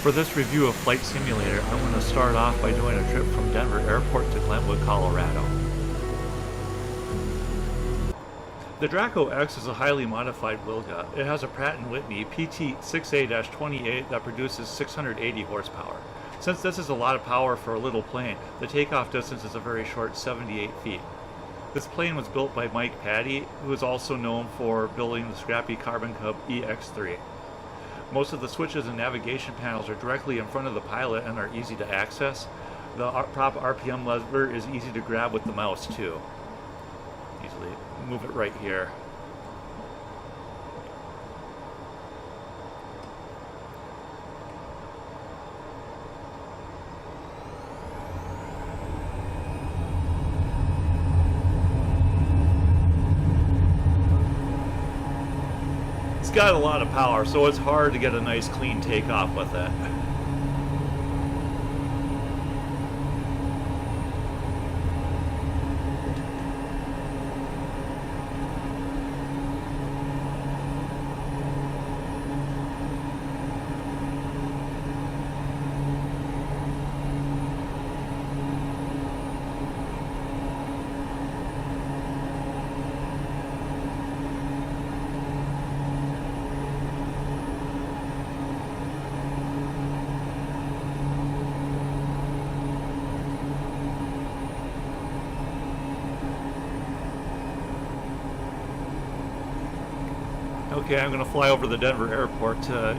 For this review of Flight Simulator, I'm going to start off by doing a trip from Denver Airport to Glenwood, Colorado. The Draco X is a highly modified Wilga. It has a Pratt & Whitney PT6A-28 that produces 680 horsepower. Since this is a lot of power for a little plane, the takeoff distance is a very short 78 feet. This plane was built by Mike Patty, who is also known for building the scrappy Carbon Cub EX3. Most of the switches and navigation panels are directly in front of the pilot and are easy to access. The prop RPM lever is easy to grab with the mouse too. Easily move it right here. It's got a lot of power, so it's hard to get a nice clean takeoff with it. Okay, I'm going to fly over the Denver airport to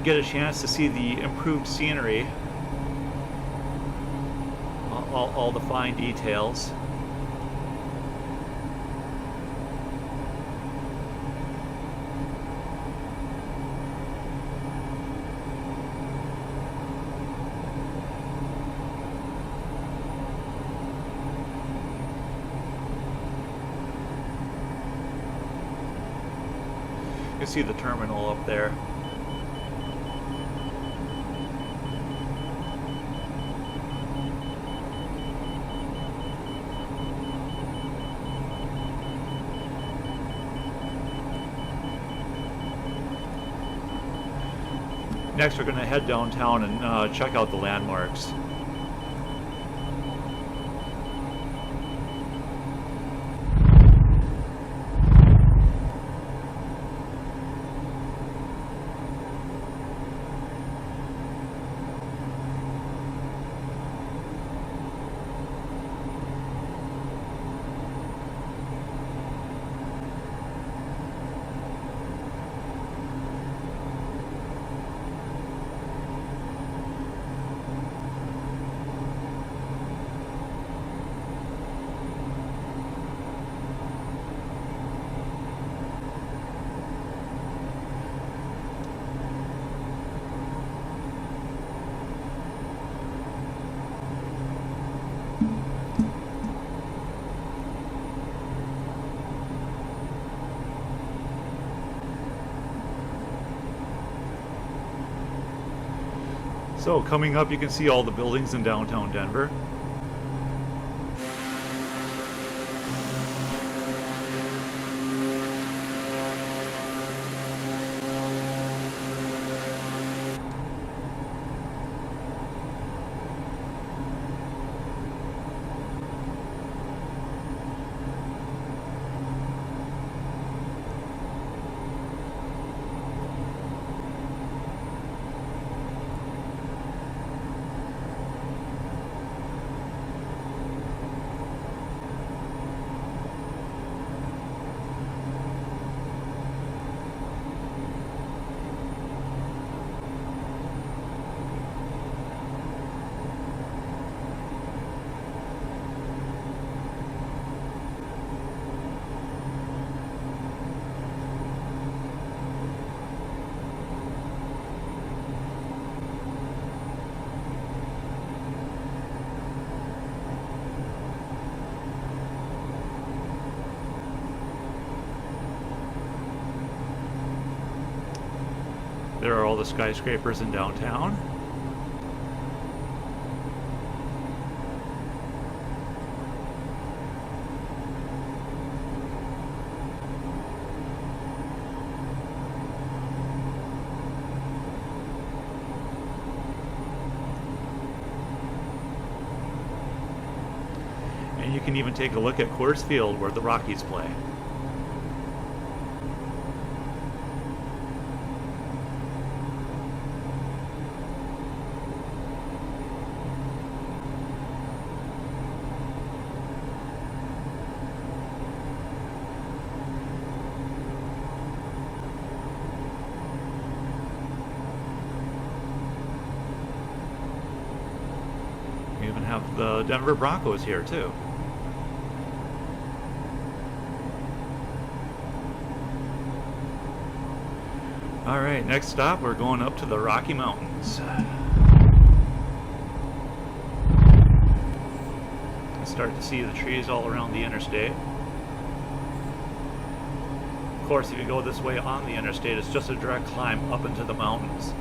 get a chance to see the improved scenery, all the fine details. You can see the terminal up there. Next, we're going to head downtown and check out the landmarks. So coming up, you can see all the buildings in downtown Denver. There are all the skyscrapers in downtown. You can even take a look at Coors Field where the Rockies play. We even have the Denver Broncos here too. All right, next stop, we're going up to the Rocky Mountains. Start to see the trees all around the interstate. Of course, if you go this way on the interstate, it's just a direct climb up into the mountains.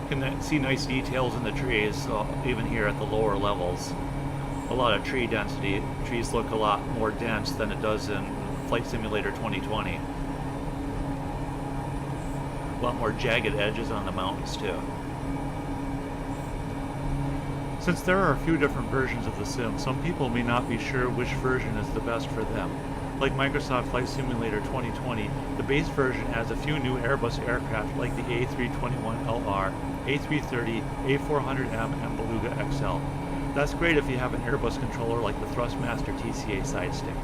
You can see nice details in the trees, even here at the lower levels. A lot of tree density. Trees look a lot more dense than it does in Flight Simulator 2020. A lot more jagged edges on the mountains too. Since there are a few different versions of the sim, some people may not be sure which version is the best for them. Like Microsoft Flight Simulator 2020, the base version adds a few new Airbus aircraft like the A321LR, A330, A400M, and Wilga XL. That's great if you have an Airbus controller like the Thrustmaster TCA side stick.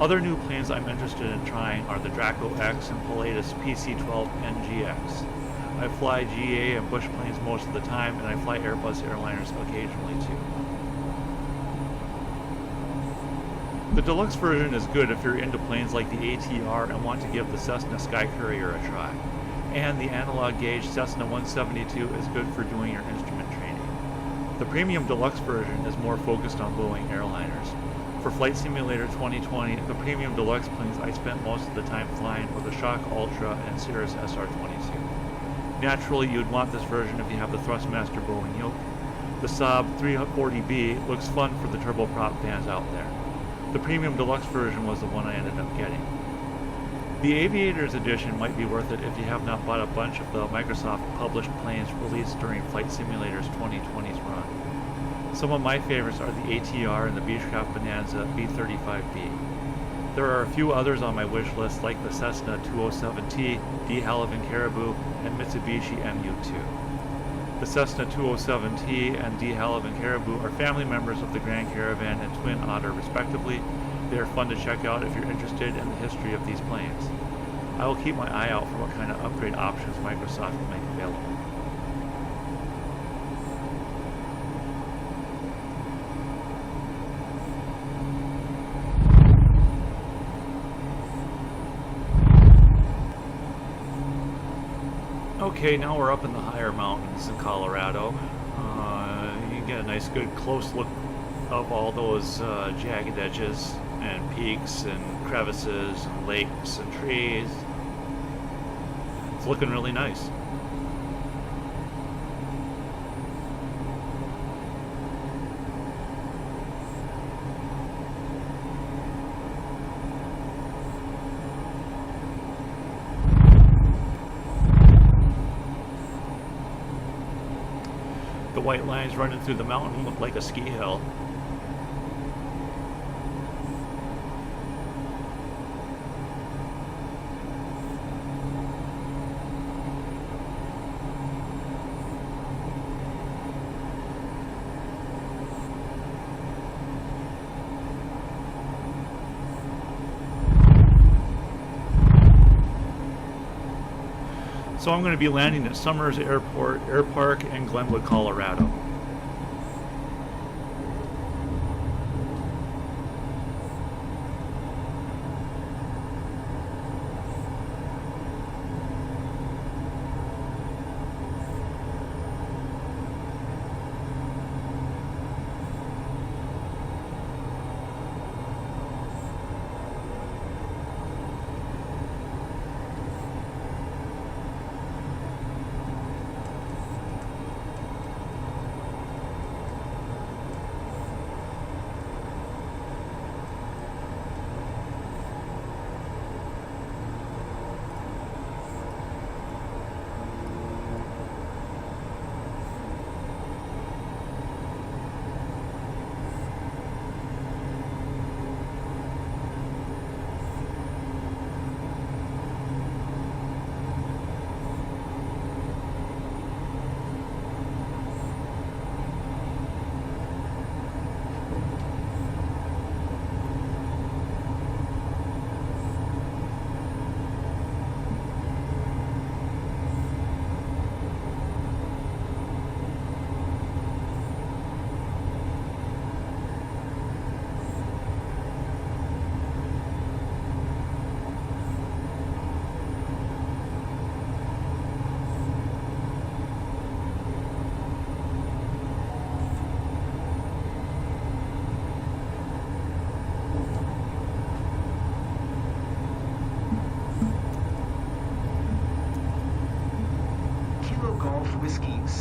Other new planes I'm interested in trying are the Draco X and Pilatus PC-12 NGX. I fly GA and Bush planes most of the time, and I fly Airbus airliners occasionally too. The deluxe version is good if you're into planes like the ATR and want to give the Cessna Sky Courier a try. And the analog gauge Cessna 172 is good for doing your instrument training. The premium deluxe version is more focused on Boeing airliners. For Flight Simulator 2020, the premium deluxe planes I spent most of the time flying were the Shock Ultra and Cirrus SR-22. Naturally, you'd want this version if you have the Thrustmaster Boeing yoke. The Saab 340B looks fun for the turboprop fans out there. The premium deluxe version was the one I ended up getting. The Aviators edition might be worth it if you have not bought a bunch of the Microsoft published planes released during Flight Simulator's 2020's run. Some of my favorites are the ATR and the Beechcraft Bonanza B-35B. There are a few others on my wish list like the Cessna 207T, DeHavilland Caribou, and Mitsubishi MU-2. The Cessna 207T and DeHavilland Caribou are family members of the Grand Caravan and Twin Otter respectively. They are fun to check out if you're interested in the history of these planes. I will keep my eye out for what kind of upgrade options Microsoft will make available. Okay, now we're up in the higher mountains in Colorado. You can get a nice good close look of all those jagged edges and peaks and crevices and lakes and trees. It's looking really nice. The white lines running through the mountain look like a ski hill. So I'm going to be landing at Summers Airport, Air Park in Glenwood, Colorado.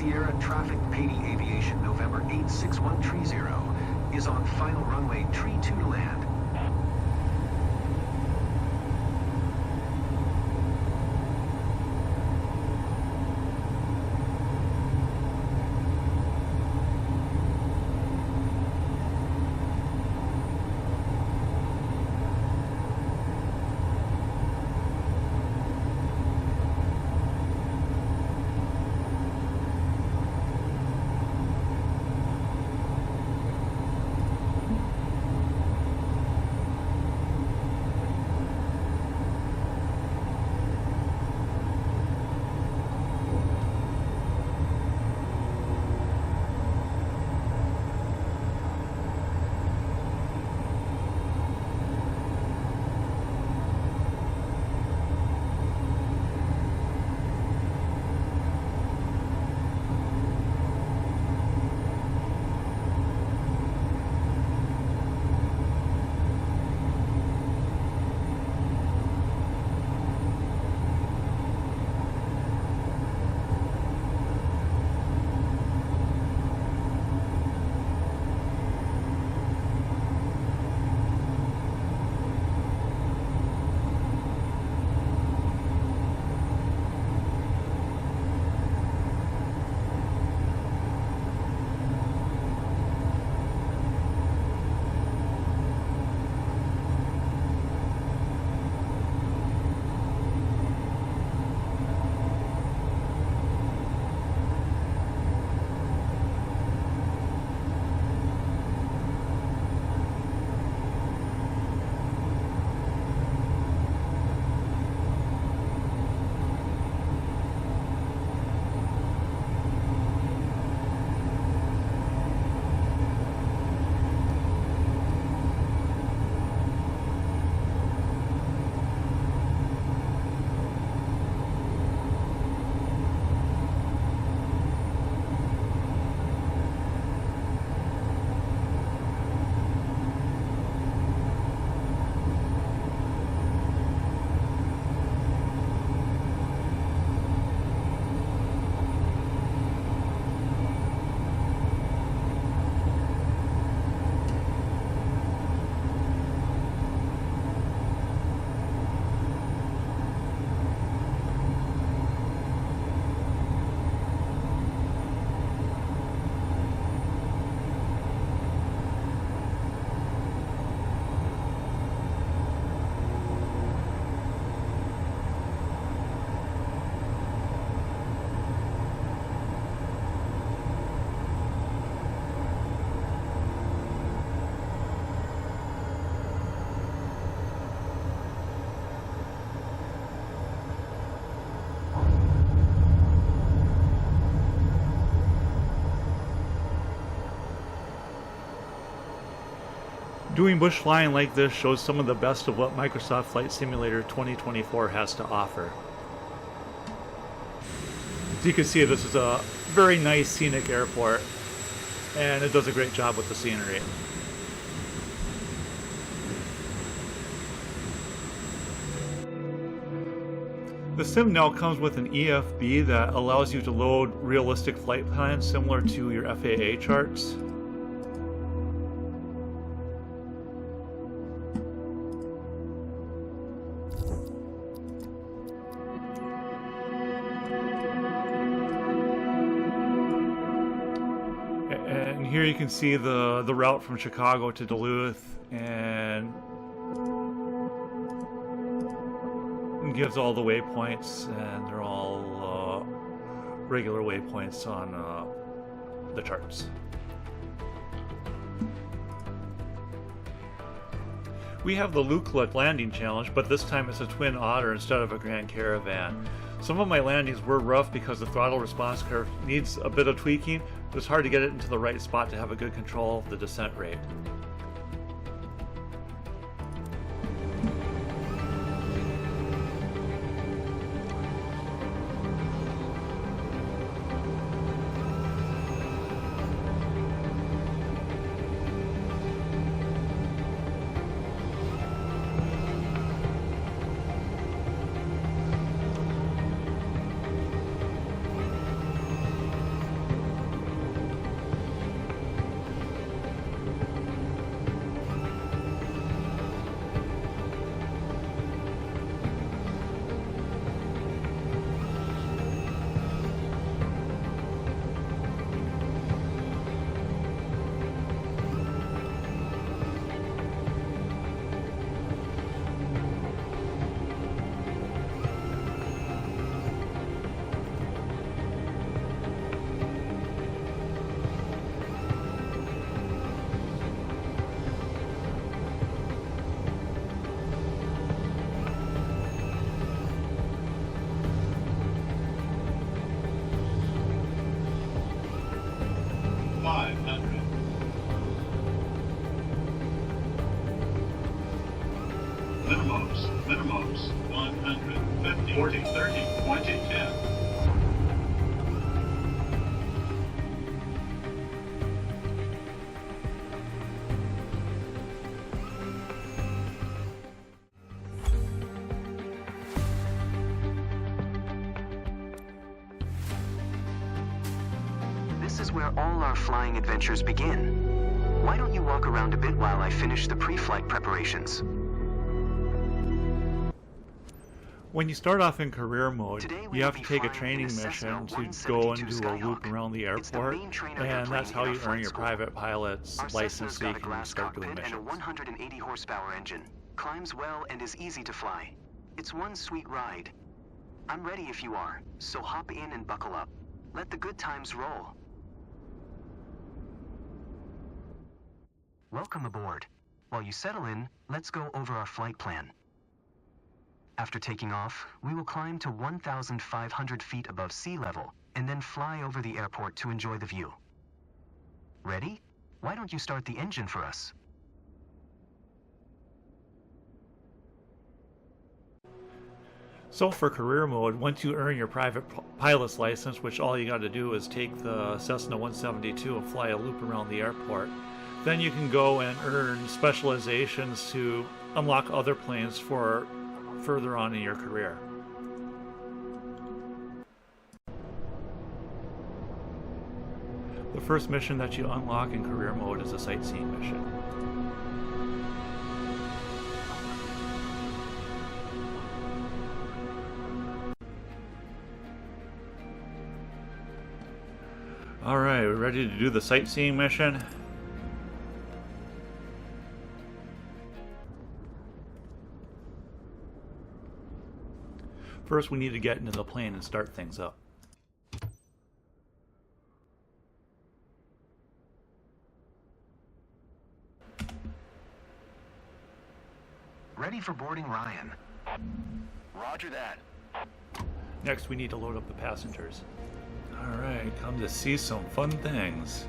Sierra Traffic Patey Aviation November 86130 is on final runway tree 2 to land. Doing bush flying like this shows some of the best of what Microsoft Flight Simulator 2024 has to offer. As you can see, this is a very nice scenic airport, and it does a great job with the scenery. The sim now comes with an EFB that allows you to load realistic flight plans similar to your FAA charts. And here you can see the route from Chicago to Duluth, and it gives all the waypoints, and they're all regular waypoints on the charts. We have the Lukla landing challenge, but this time it's a Twin Otter instead of a Grand Caravan. Some of my landings were rough because the throttle response curve needs a bit of tweaking, but it's hard to get it into the right spot to have a good control of the descent rate. 500. Minimums, 150, 40, 30, 20, 10. This is where all our flying adventures begin. Why don't you walk around a bit while I finish the pre-flight preparations? When you start off in career mode, Today we you have will to be take a flying in training a Cessna mission to go and 172 do a loop Skyhawk. around the It's the airport, main trainer and airplane that's how in our you earn flight your school. private pilot's Our license Cessna's so you got a can glass start doing cockpit and a missions. 180 horsepower engine. Climbs well and is easy to fly. It's one sweet ride. I'm ready if you are, so hop in and buckle up. Let the good times roll. Welcome aboard. While you settle in, let's go over our flight plan. After taking off, we will climb to 1,500 feet above sea level and then fly over the airport to enjoy the view. Ready? Why don't you start the engine for us? So for career mode, once you earn your private pilot's license, which all you got to do is take the Cessna 172 and fly a loop around the airport, then you can go and earn specializations to unlock other planes for further on in your career. The first mission that you unlock in career mode is a sightseeing mission. Alright, we're ready to do the sightseeing mission. First, we need to get into the plane and start things up. Ready for boarding, Ryan. Roger that. Next, we need to load up the passengers. Alright, come to see some fun things.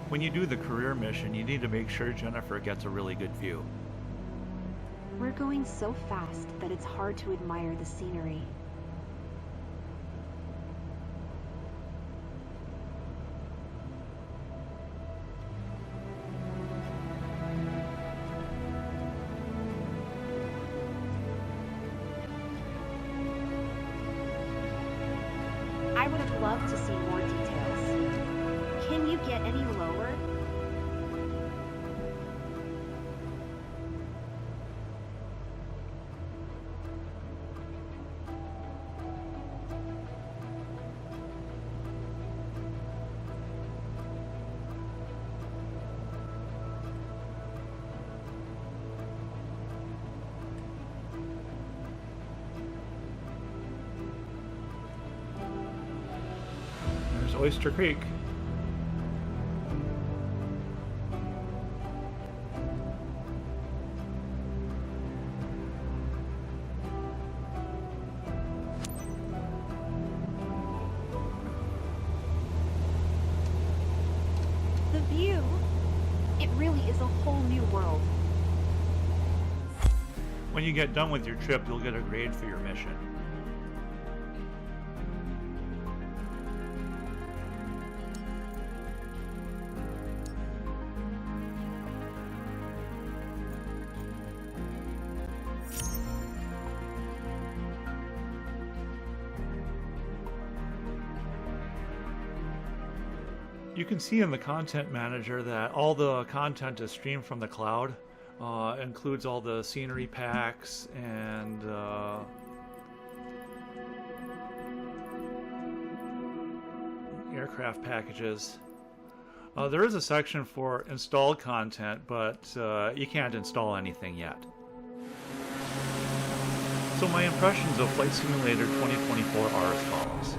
When you do the career mission, you need to make sure Jennifer gets a really good view. We're going so fast that it's hard to admire the scenery. I would have loved to see more details. Can you get any lower? There's Oyster Creek. The view, it really is a whole new world. When you get done with your trip, you'll get a grade for your mission. You can see in the content manager that all the content is streamed from the cloud. Includes all the scenery packs and aircraft packages. There is a section for installed content, but you can't install anything yet. So my impressions of Flight Simulator 2024 are as follows.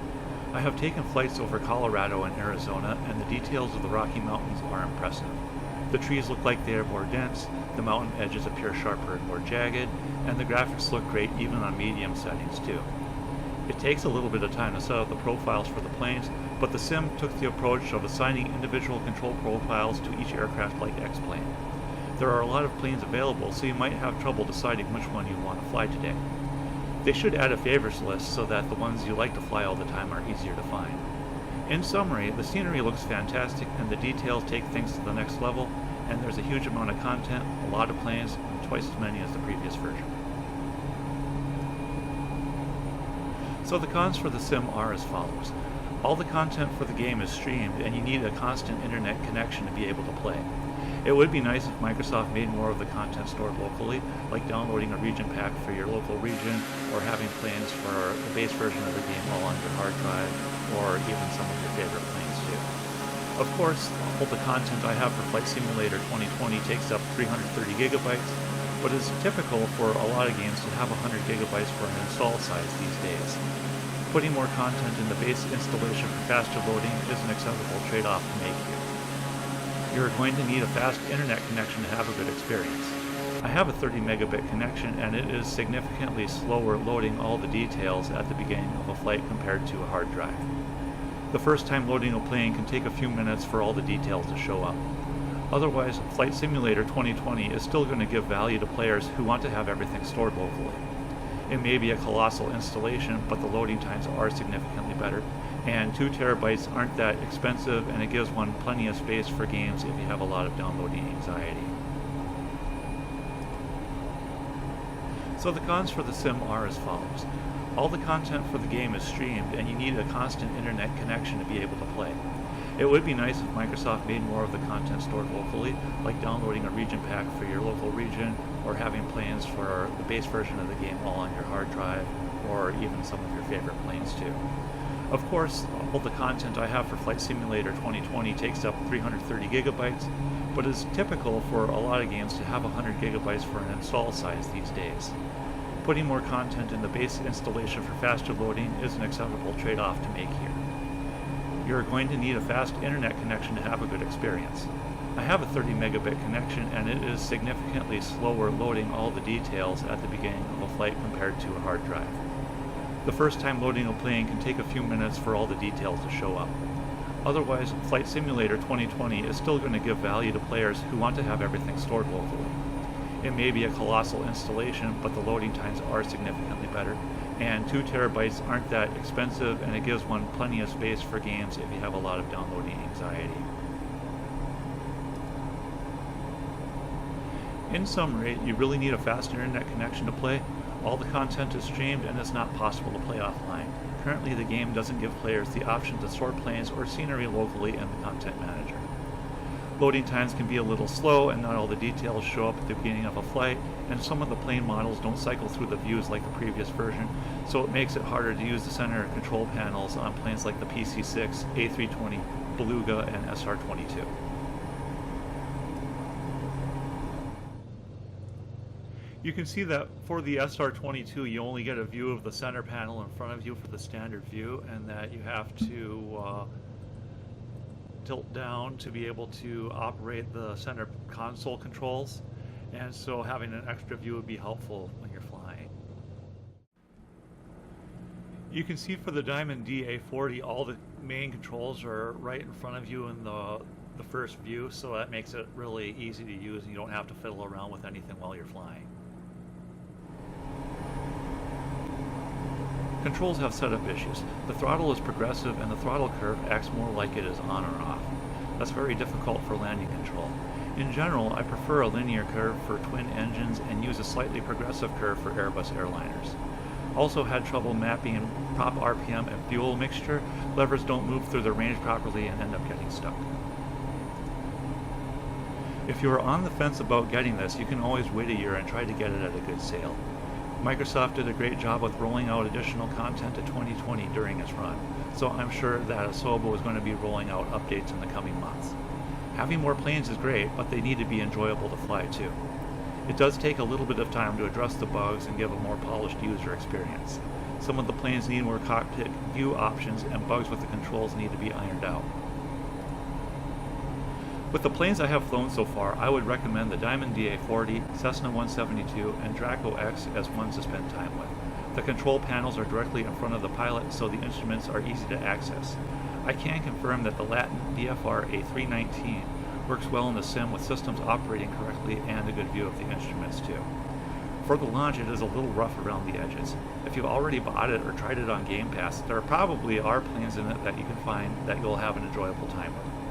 I have taken flights over Colorado and Arizona, and the details of the Rocky Mountains are impressive. The trees look like they are more dense, the mountain edges appear sharper and more jagged, and the graphics look great even on medium settings too. It takes a little bit of time to set up the profiles for the planes, but the sim took the approach of assigning individual control profiles to each aircraft like X-plane. There are a lot of planes available, so you might have trouble deciding which one you want to fly today. They should add a favorites list so that the ones you like to fly all the time are easier to find. In summary, the scenery looks fantastic and the details take things to the next level, and there's a huge amount of content, a lot of planes, and twice as many as the previous version. So the cons for the sim are as follows. All the content for the game is streamed and you need a constant internet connection to be able to play. It would be nice if Microsoft made more of the content stored locally, like downloading a region pack for your local region, or having planes for the base version of the game all on your hard drive, or even some of your favorite planes too. Of course, all the content I have for Flight Simulator 2020 takes up 330 gigabytes, but it's typical for a lot of games to have 100 gigabytes for an install size these days. Putting more content in the base installation for faster loading is an acceptable trade-off to make here. You're going to need a fast internet connection to have a good experience. I have a 30 megabit connection and it is significantly slower loading all the details at the beginning of a flight compared to a hard drive. The first time loading a plane can take a few minutes for all the details to show up. Otherwise, Flight Simulator 2020 is still going to give value to players who want to have everything stored locally. It may be a colossal installation, but the loading times are significantly better, and 2 terabytes aren't that expensive, and it gives one plenty of space for games if you have a lot of downloading anxiety. So the cons for the sim are as follows. All the content for the game is streamed, and you need a constant internet connection to be able to play. It would be nice if Microsoft made more of the content stored locally, like downloading a region pack for your local region, or having planes for the base version of the game all on your hard drive, or even some of your favorite planes too. Of course, all the content I have for Flight Simulator 2020 takes up 330 gigabytes, but it's typical for a lot of games to have 100 gigabytes for an install size these days. Putting more content in the base installation for faster loading is an acceptable trade-off to make here. You're going to need a fast internet connection to have a good experience. I have a 30 megabit connection and it is significantly slower loading all the details at the beginning of a flight compared to a hard drive. The first time loading a plane can take a few minutes for all the details to show up. Otherwise, Flight Simulator 2020 is still going to give value to players who want to have everything stored locally. It may be a colossal installation, but the loading times are significantly better, and 2 terabytes aren't that expensive, and it gives one plenty of space for games if you have a lot of downloading anxiety. In summary, you really need a fast internet connection to play. All the content is streamed and it's not possible to play offline. Currently, the game doesn't give players the option to sort planes or scenery locally in the Content Manager. Loading times can be a little slow and not all the details show up at the beginning of a flight, and some of the plane models don't cycle through the views like the previous version, so it makes it harder to use the center control panels on planes like the PC-6, A320, Beluga, and SR-22. You can see that for the SR-22 you only get a view of the center panel in front of you for the standard view, and that you have to tilt down to be able to operate the center console controls, and so having an extra view would be helpful when you're flying. You can see for the Diamond DA40 all the main controls are right in front of you in the first view, so that makes it really easy to use and you don't have to fiddle around with anything while you're flying. Controls have setup issues. The throttle is progressive and the throttle curve acts more like it is on or off. That's very difficult for landing control. In general, I prefer a linear curve for twin engines and use a slightly progressive curve for Airbus airliners. Also had trouble mapping prop RPM and fuel mixture. Levers don't move through the range properly and end up getting stuck. If you are on the fence about getting this, you can always wait a year and try to get it at a good sale. Microsoft did a great job with rolling out additional content to 2020 during its run, so I'm sure that Asobo is going to be rolling out updates in the coming months. Having more planes is great, but they need to be enjoyable to fly too. It does take a little bit of time to address the bugs and give a more polished user experience. Some of the planes need more cockpit view options, and bugs with the controls need to be ironed out. With the planes I have flown so far, I would recommend the Diamond DA-40, Cessna 172, and Draco X as ones to spend time with. The control panels are directly in front of the pilot, so the instruments are easy to access. I can confirm that the Latin DFR A319 works well in the sim with systems operating correctly and a good view of the instruments too. For the launch, it is a little rough around the edges. If you've already bought it or tried it on Game Pass, there probably are planes in it that you can find that you'll have an enjoyable time with.